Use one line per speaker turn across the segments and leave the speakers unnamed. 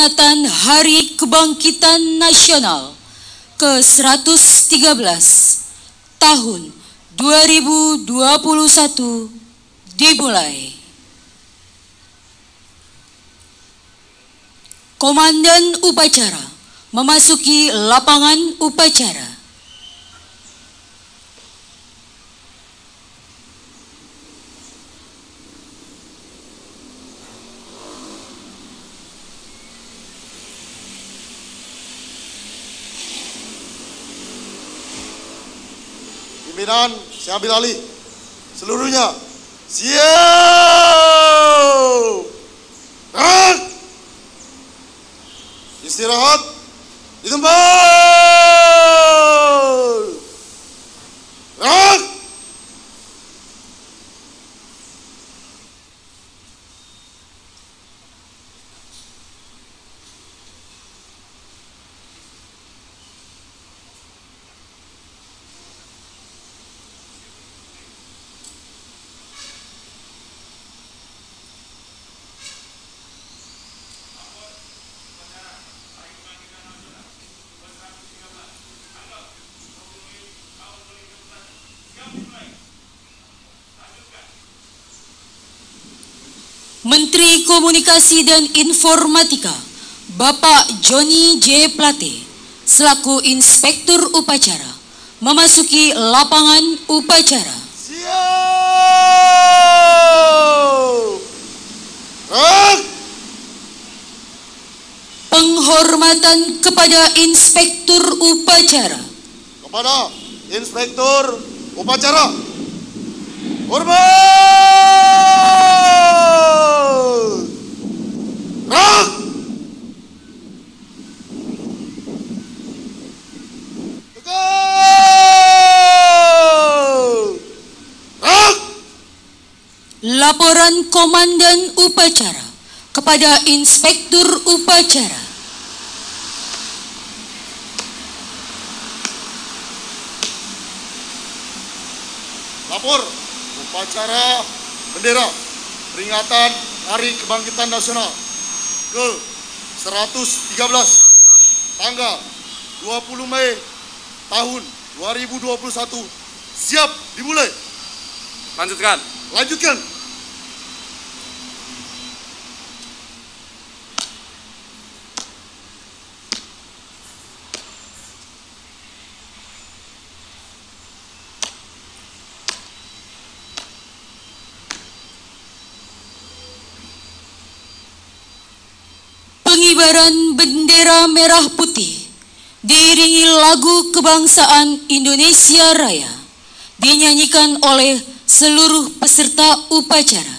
peringatan Hari Kebangkitan Nasional ke-113 tahun 2021 dimulai. Komandan upacara memasuki lapangan upacara.
Pimpinan, saya ambil alih. Seluruhnya, siap! Gerak! Istirahat di tempat! Gerak!
Menteri Komunikasi dan Informatika, Bapak Joni J. Plate, selaku Inspektur Upacara, memasuki lapangan upacara.
Siap! Gerak!
Penghormatan kepada Inspektur Upacara.
Kepada Inspektur Upacara, hormat! Gerak! Tegak! Gerak!
Laporan Komandan Upacara kepada Inspektur Upacara.
Lapor upacara bendera peringatan Hari Kebangkitan Nasional ke-113 tanggal 20 Mei tahun 2021 siap dimulai.
Lanjutkan.
Lanjutkan.
Pengibaran bendera merah putih diiringi lagu kebangsaan Indonesia Raya dinyanyikan oleh seluruh peserta upacara.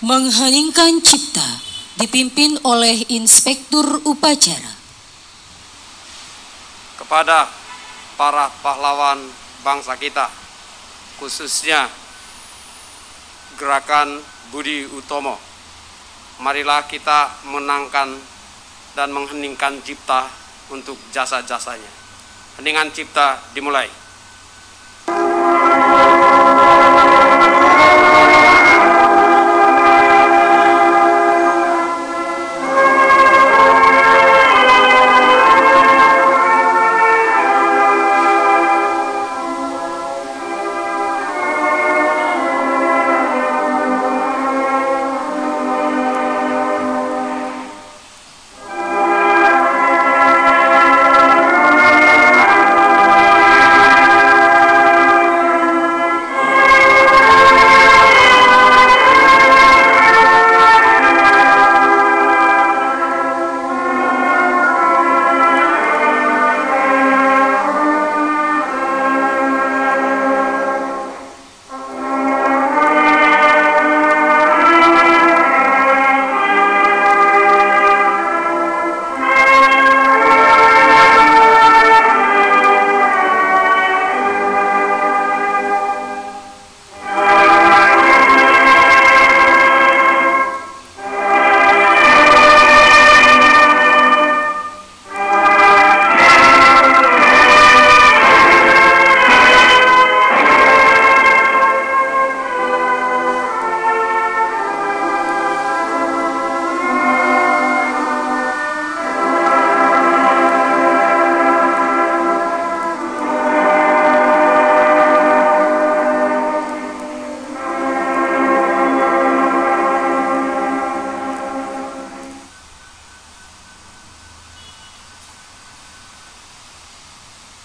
Mengheningkan cipta dipimpin oleh Inspektur Upacara.
Kepada para pahlawan bangsa kita, khususnya Gerakan Budi Utomo, marilah kita menangkan dan mengheningkan cipta untuk jasa-jasanya. Heningan cipta dimulai.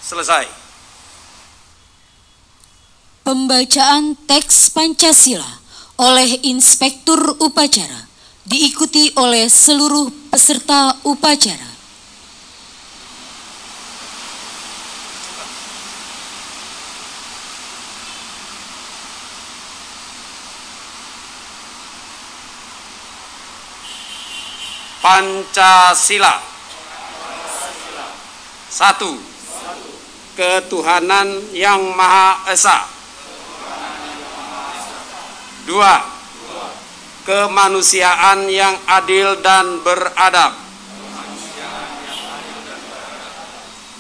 Selesai.
Pembacaan teks Pancasila oleh Inspektur Upacara diikuti oleh seluruh peserta upacara.
Pancasila. 1. Ketuhanan yang Maha Esa. 2. Kemanusiaan yang adil dan beradab.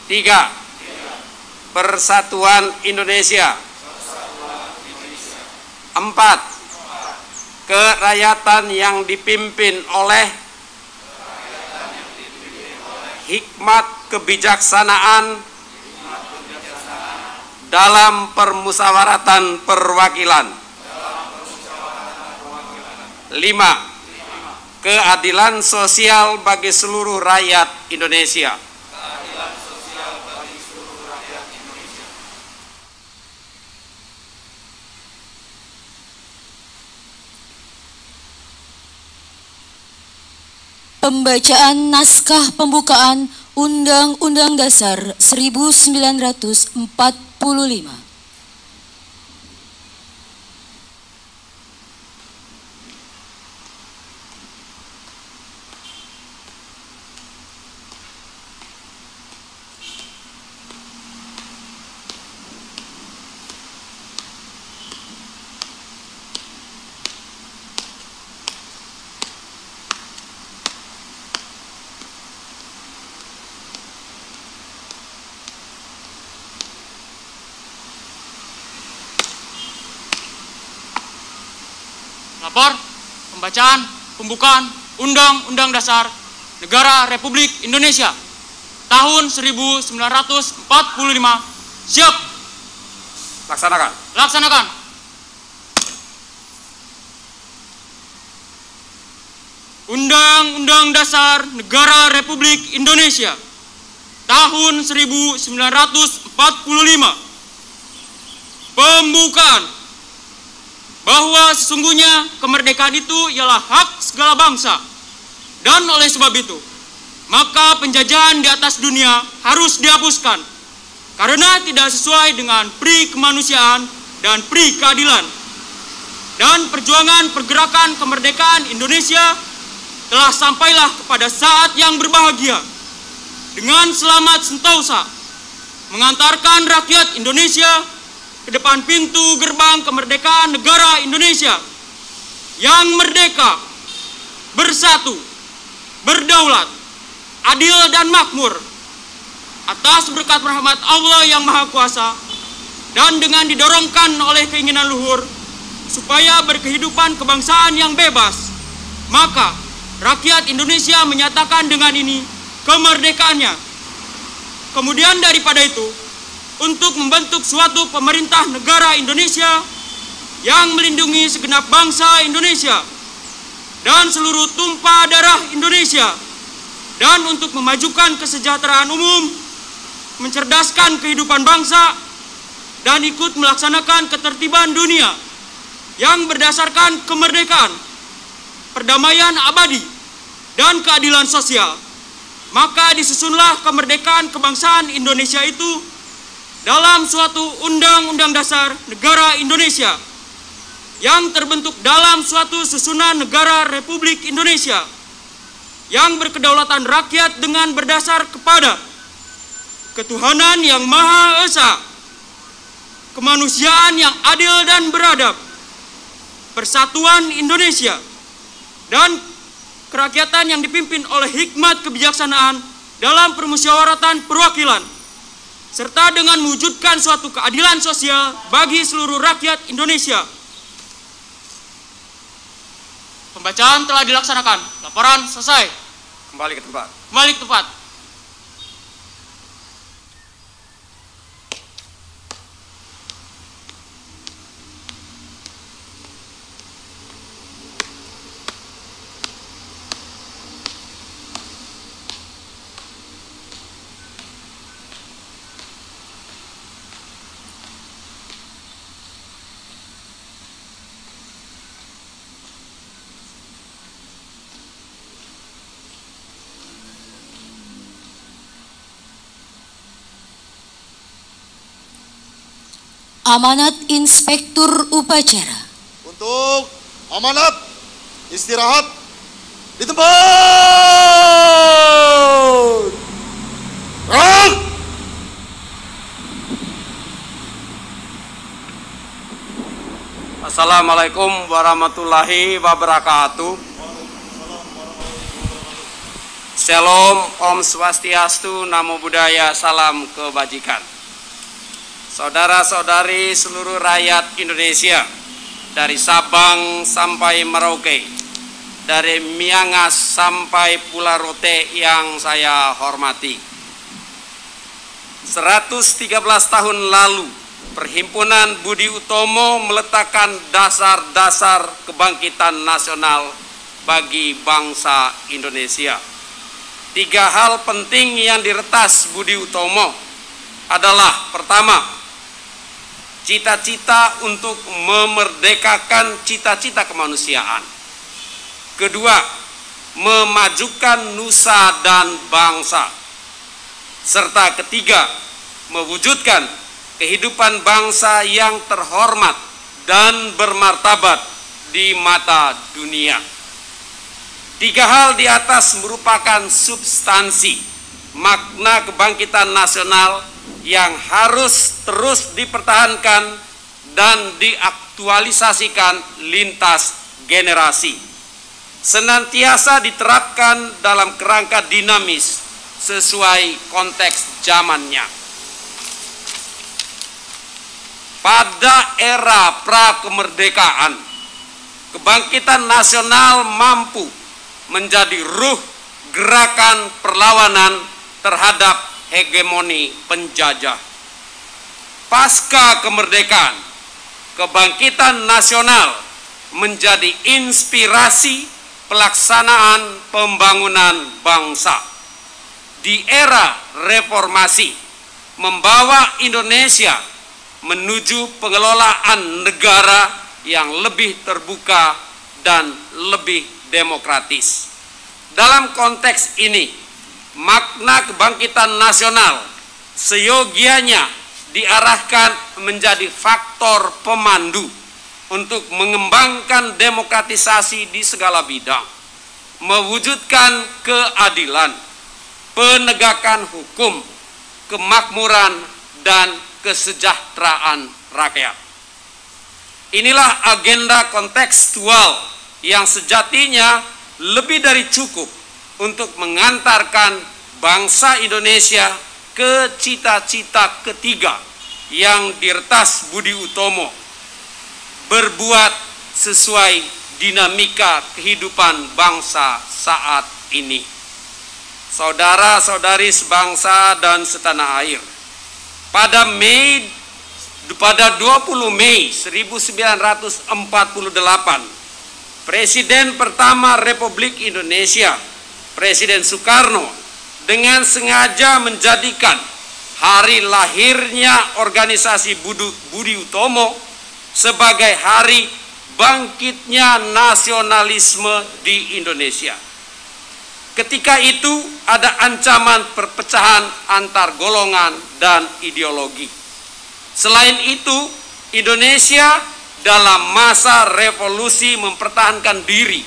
3. Persatuan Indonesia. 4. Kerakyatan yang dipimpin oleh hikmat kebijaksanaan dalam permusyawaratan perwakilan. 5. Keadilan sosial bagi seluruh rakyat Indonesia.
Pembacaan naskah pembukaan Undang-Undang Dasar 1945.
Lapor pembacaan pembukaan Undang-Undang Dasar Negara Republik Indonesia tahun 1945. Siap.
Laksanakan.
Laksanakan. Undang-Undang Dasar Negara Republik Indonesia tahun 1945. Pembukaan. Bahwa sesungguhnya kemerdekaan itu ialah hak segala bangsa. Dan oleh sebab itu, maka penjajahan di atas dunia harus dihapuskan. Karena tidak sesuai dengan pri kemanusiaan dan pri keadilan. dan perjuangan pergerakan kemerdekaan Indonesia telah sampailah kepada saat yang berbahagia dengan selamat sentosa mengantarkan rakyat Indonesia ke depan pintu gerbang kemerdekaan negara Indonesia yang merdeka, bersatu, berdaulat, adil dan makmur atas berkat rahmat Allah yang Maha Kuasa dan dengan didorongkan oleh keinginan luhur supaya berkehidupan kebangsaan yang bebas, maka rakyat Indonesia menyatakan dengan ini kemerdekaannya. Kemudian daripada itu, untuk membentuk suatu pemerintah negara Indonesia yang melindungi segenap bangsa Indonesia dan seluruh tumpah darah Indonesia, dan untuk memajukan kesejahteraan umum, mencerdaskan kehidupan bangsa, dan ikut melaksanakan ketertiban dunia yang berdasarkan kemerdekaan, perdamaian abadi, dan keadilan sosial. Maka disusunlah kemerdekaan kebangsaan Indonesia itu dalam suatu Undang-Undang Dasar Negara Indonesia yang terbentuk dalam suatu susunan negara Republik Indonesia yang berkedaulatan rakyat dengan berdasar kepada ketuhanan yang Maha Esa, kemanusiaan yang adil dan beradab, persatuan Indonesia, dan kerakyatan yang dipimpin oleh hikmat kebijaksanaan dalam permusyawaratan perwakilan, serta dengan mewujudkan suatu keadilan sosial bagi seluruh rakyat Indonesia. Pembacaan telah dilaksanakan. Laporan selesai.
Kembali ke tempat.
Kembali ke tempat.
Amanat Inspektur Upacara.
Untuk amanat istirahat di tempat. Gerak!
Assalamualaikum warahmatullahi wabarakatuh. Shalom, Om Swastiastu, Namo Buddhaya, salam kebajikan. Saudara-saudari seluruh rakyat Indonesia, dari Sabang sampai Merauke, dari Miangas sampai Pulau Rote yang saya hormati. 113 tahun lalu, Perhimpunan Budi Utomo meletakkan dasar-dasar kebangkitan nasional bagi bangsa Indonesia. 3 hal penting yang diretas Budi Utomo adalah: pertama, cita-cita untuk memerdekakan cita-cita kemanusiaan. Kedua, memajukan nusa dan bangsa. Serta ketiga, mewujudkan kehidupan bangsa yang terhormat dan bermartabat di mata dunia. 3 hal di atas merupakan substansi makna kebangkitan nasional yang harus terus dipertahankan dan diaktualisasikan lintas generasi, senantiasa diterapkan dalam kerangka dinamis sesuai konteks zamannya. Pada era pra-kemerdekaan, kebangkitan nasional mampu menjadi ruh gerakan perlawanan terhadap hegemoni penjajah. Pasca kemerdekaan, kebangkitan nasional menjadi inspirasi pelaksanaan pembangunan bangsa. Di era reformasi, membawa Indonesia menuju pengelolaan negara yang lebih terbuka dan lebih demokratis. Dalam konteks ini, makna kebangkitan nasional seyogianya diarahkan menjadi faktor pemandu untuk mengembangkan demokratisasi di segala bidang, mewujudkan keadilan, penegakan hukum, kemakmuran, dan kesejahteraan rakyat. Inilah agenda kontekstual yang sejatinya lebih dari cukup untuk mengantarkan bangsa Indonesia ke cita-cita ketiga yang diretas Budi Utomo, berbuat sesuai dinamika kehidupan bangsa saat ini. Saudara-saudari sebangsa dan setanah air, pada 20 Mei 1948, Presiden pertama Republik Indonesia, Presiden Soekarno, dengan sengaja menjadikan hari lahirnya organisasi Budi Utomo sebagai hari bangkitnya nasionalisme di Indonesia. Ketika itu ada ancaman perpecahan antar golongan dan ideologi. Selain itu, Indonesia dalam masa revolusi mempertahankan diri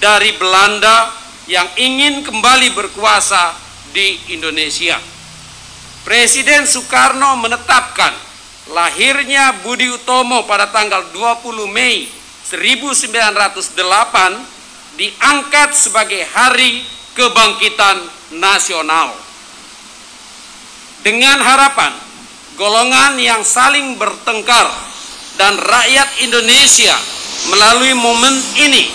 dari Belanda yang ingin kembali berkuasa di Indonesia. Presiden Soekarno menetapkan lahirnya Budi Utomo pada tanggal 20 Mei 1908 diangkat sebagai Hari Kebangkitan Nasional. Dengan harapan golongan yang saling bertengkar dan rakyat Indonesia melalui momen ini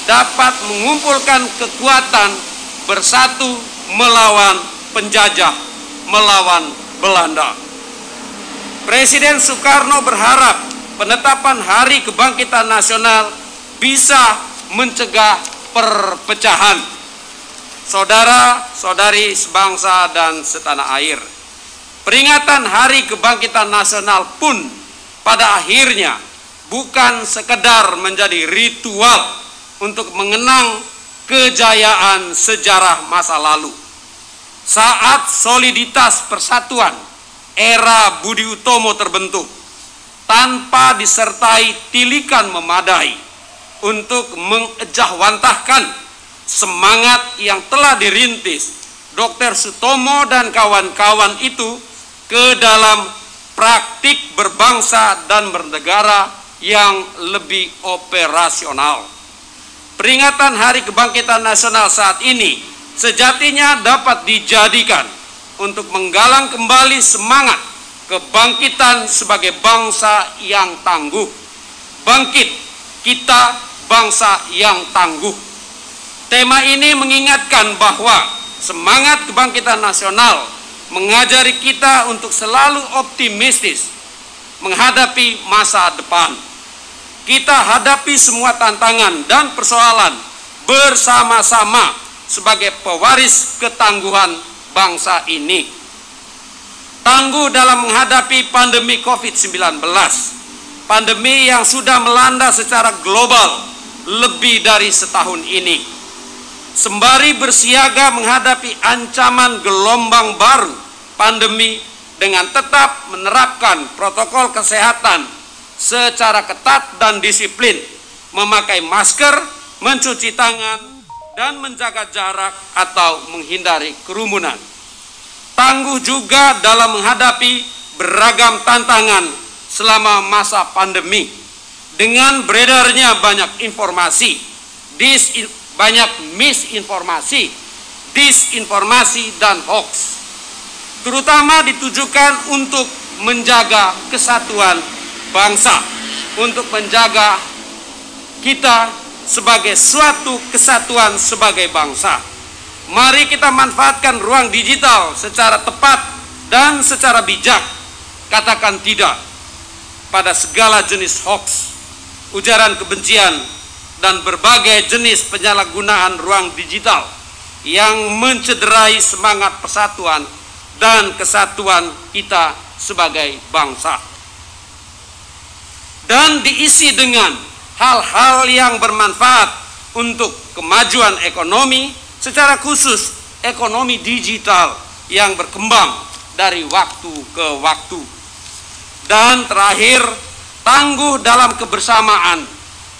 dapat mengumpulkan kekuatan bersatu melawan penjajah, melawan Belanda. Presiden Soekarno berharap penetapan Hari Kebangkitan Nasional bisa mencegah perpecahan. Saudara-saudari sebangsa dan setanah air, peringatan Hari Kebangkitan Nasional pun pada akhirnya bukan sekedar menjadi ritual untuk mengenang kejayaan sejarah masa lalu. Saat soliditas persatuan era Budi Utomo terbentuk, tanpa disertai tilikan memadai untuk mengejawantahkan semangat yang telah dirintis Dr. Sutomo dan kawan-kawan itu ke dalam praktik berbangsa dan bernegara yang lebih operasional. Peringatan Hari Kebangkitan Nasional saat ini sejatinya dapat dijadikan untuk menggalang kembali semangat kebangkitan sebagai bangsa yang tangguh. Bangkit, kita bangsa yang tangguh. Tema ini mengingatkan bahwa semangat kebangkitan nasional mengajari kita untuk selalu optimistis menghadapi masa depan. Kita hadapi semua tantangan dan persoalan bersama-sama sebagai pewaris ketangguhan bangsa ini. Tangguh dalam menghadapi pandemi COVID-19, pandemi yang sudah melanda secara global lebih dari setahun ini. Sembari bersiaga menghadapi ancaman gelombang baru pandemi dengan tetap menerapkan protokol kesehatan secara ketat dan disiplin, memakai masker, mencuci tangan, dan menjaga jarak atau menghindari kerumunan. Tangguh juga dalam menghadapi beragam tantangan selama masa pandemi dengan beredarnya banyak informasi, banyak misinformasi, disinformasi, dan hoax, terutama ditujukan untuk menjaga kesatuan bangsa, untuk menjaga kita sebagai suatu kesatuan sebagai bangsa. Mari kita manfaatkan ruang digital secara tepat dan secara bijak. Katakan tidak pada segala jenis hoax, ujaran kebencian, dan berbagai jenis penyalahgunaan ruang digital yang mencederai semangat persatuan dan kesatuan kita sebagai bangsa. Dan diisi dengan hal-hal yang bermanfaat untuk kemajuan ekonomi, secara khusus ekonomi digital yang berkembang dari waktu ke waktu. Dan terakhir, tangguh dalam kebersamaan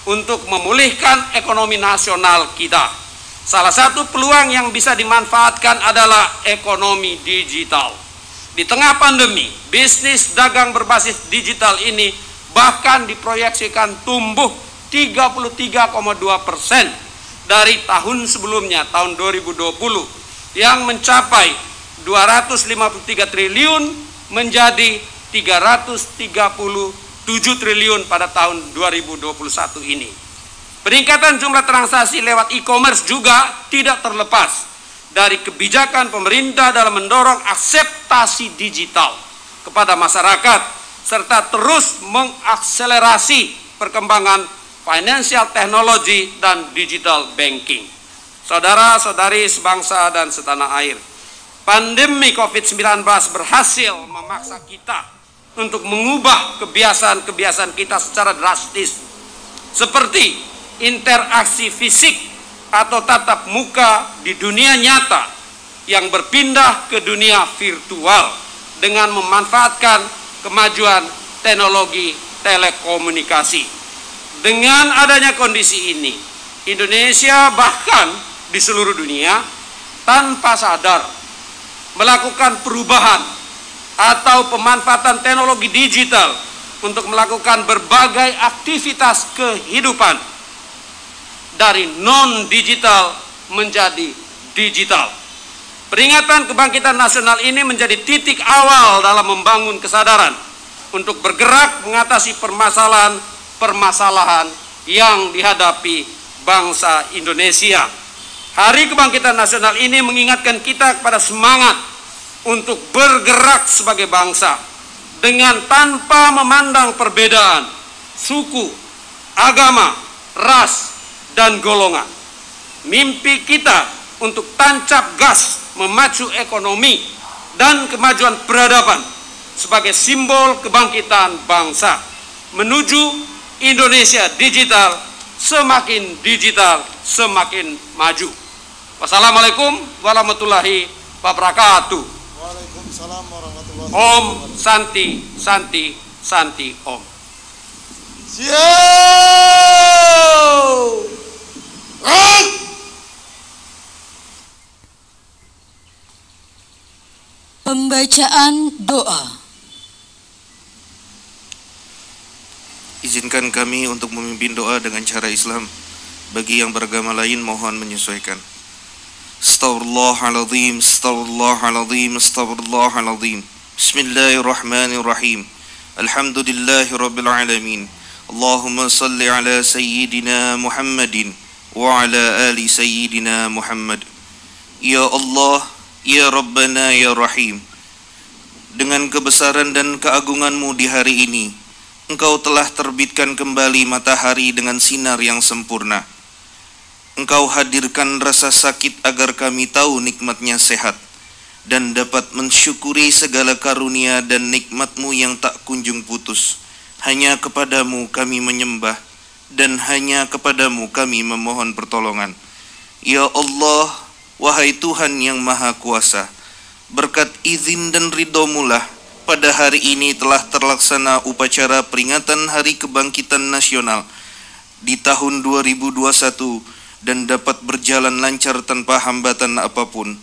untuk memulihkan ekonomi nasional kita. Salah satu peluang yang bisa dimanfaatkan adalah ekonomi digital. Di tengah pandemi, bisnis dagang berbasis digital ini bahkan diproyeksikan tumbuh 33,2% dari tahun sebelumnya, tahun 2020, yang mencapai 253 triliun menjadi 337 triliun pada tahun 2021 ini. Peningkatan jumlah transaksi lewat e-commerce juga tidak terlepas dari kebijakan pemerintah dalam mendorong akseptasi digital kepada masyarakat serta terus mengakselerasi perkembangan financial technology dan digital banking. Saudara-saudari sebangsa dan setanah air, pandemi COVID-19 berhasil memaksa kita untuk mengubah kebiasaan-kebiasaan kita secara drastis, seperti interaksi fisik atau tatap muka di dunia nyata yang berpindah ke dunia virtual dengan memanfaatkan kemajuan teknologi telekomunikasi. Dengan adanya kondisi ini, Indonesia bahkan di seluruh dunia tanpa sadar melakukan perubahan atau pemanfaatan teknologi digital untuk melakukan berbagai aktivitas kehidupan dari non-digital menjadi digital. Peringatan kebangkitan nasional ini menjadi titik awal dalam membangun kesadaran untuk bergerak mengatasi permasalahan yang dihadapi bangsa Indonesia. Hari kebangkitan nasional ini mengingatkan kita kepada semangat untuk bergerak sebagai bangsa dengan tanpa memandang perbedaan suku, agama, ras, dan golongan. Mimpi kita untuk tancap gas memacu ekonomi dan kemajuan peradaban sebagai simbol kebangkitan bangsa menuju Indonesia digital, semakin digital semakin maju. Wassalamualaikum warahmatullahi wabarakatuh.
Waalaikumsalam warahmatullahi
Om
wabarakatuh.
Santi Santi Santi Om.
Siap.
Pembacaan doa.
Izinkan kami untuk memimpin doa dengan cara Islam. Bagi yang beragama lain mohon menyesuaikan. Astaghfirullahaladzim, astaghfirullahaladzim, astaghfirullahaladzim. Bismillahirrahmanirrahim. Alhamdulillahirabbil alamin. Allahumma salli ala sayyidina Muhammadin wa ala ali sayyidina Muhammad. Ya Allah, ya Rabbana, ya Rahim. Dengan kebesaran dan keagungan-Mu di hari ini, Engkau telah terbitkan kembali matahari dengan sinar yang sempurna. Engkau hadirkan rasa sakit agar kami tahu nikmatnya sehat dan dapat mensyukuri segala karunia dan nikmat-Mu yang tak kunjung putus. Hanya kepadamu kami menyembah dan hanya kepadamu kami memohon pertolongan. Ya Allah, wahai Tuhan yang Maha Kuasa, berkat izin dan ridho-Mu lah pada hari ini telah terlaksana upacara peringatan Hari Kebangkitan Nasional di tahun 2021 dan dapat berjalan lancar tanpa hambatan apapun.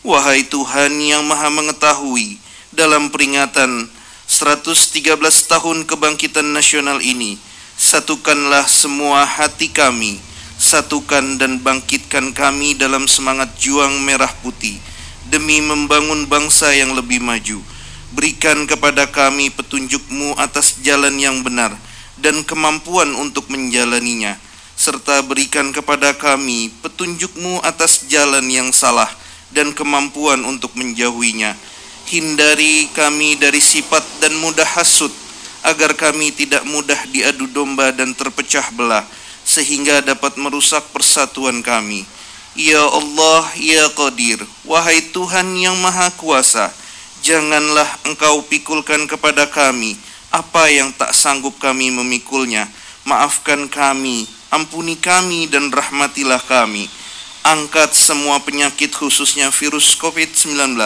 Wahai Tuhan yang Maha Mengetahui, dalam peringatan 113 tahun Kebangkitan Nasional ini, satukanlah semua hati kami, satukan dan bangkitkan kami dalam semangat juang merah putih demi membangun bangsa yang lebih maju. Berikan kepada kami petunjuk-Mu atas jalan yang benar dan kemampuan untuk menjalaninya, serta berikan kepada kami petunjuk-Mu atas jalan yang salah dan kemampuan untuk menjauhinya. Hindari kami dari sifat dan mudah hasut, agar kami tidak mudah diadu domba dan terpecah belah, sehingga dapat merusak persatuan kami. Ya Allah, ya Qadir, wahai Tuhan yang Maha Kuasa, janganlah Engkau pikulkan kepada kami apa yang tak sanggup kami memikulnya. Maafkan kami, ampuni kami, dan rahmatilah kami. Angkat semua penyakit khususnya virus COVID-19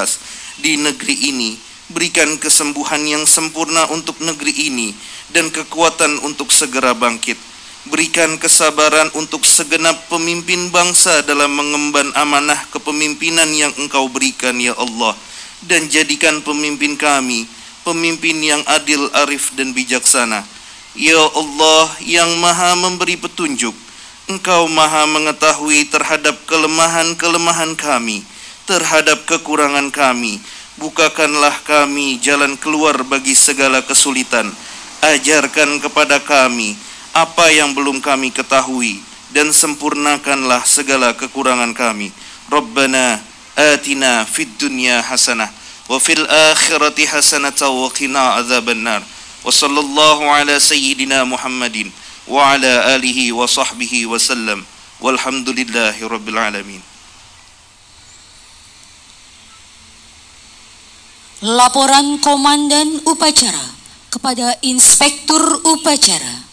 di negeri ini, Berikan kesembuhan yang sempurna untuk negeri ini dan kekuatan untuk segera bangkit. Berikan kesabaran untuk segenap pemimpin bangsa dalam mengemban amanah kepemimpinan yang Engkau berikan, ya Allah. Dan jadikan pemimpin kami pemimpin yang adil, arif dan bijaksana. Ya Allah yang maha memberi petunjuk, Engkau maha mengetahui terhadap kelemahan-kelemahan kami, terhadap kekurangan kami. Bukakanlah kami jalan keluar bagi segala kesulitan. Ajarkan kepada kami apa yang belum kami ketahui, dan sempurnakanlah segala kekurangan kami. Rabbana atina fid dunya hasanah wa fil akhirati hasanatan wa qina adzabannar. Wa sallallahu ala sayyidina Muhammadin wa ala alihi wa sahbihi wa sallam. Walhamdulillahi rabbil alamin.
Laporan Komandan Upacara kepada Inspektur Upacara.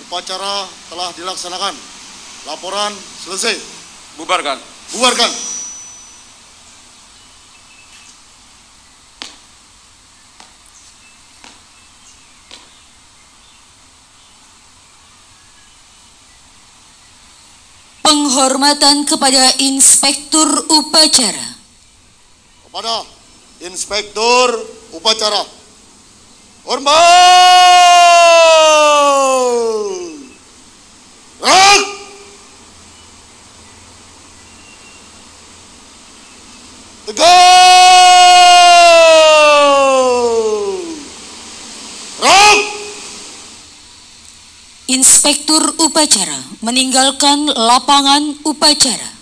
Upacara telah dilaksanakan. Laporan selesai.
Bubarkan.
Bubarkan.
Penghormatan kepada Inspektur Upacara.
Kepada Inspektur Upacara. Hormat! Rak! Tegak! Rak!
Inspektur Upacara meninggalkan lapangan upacara.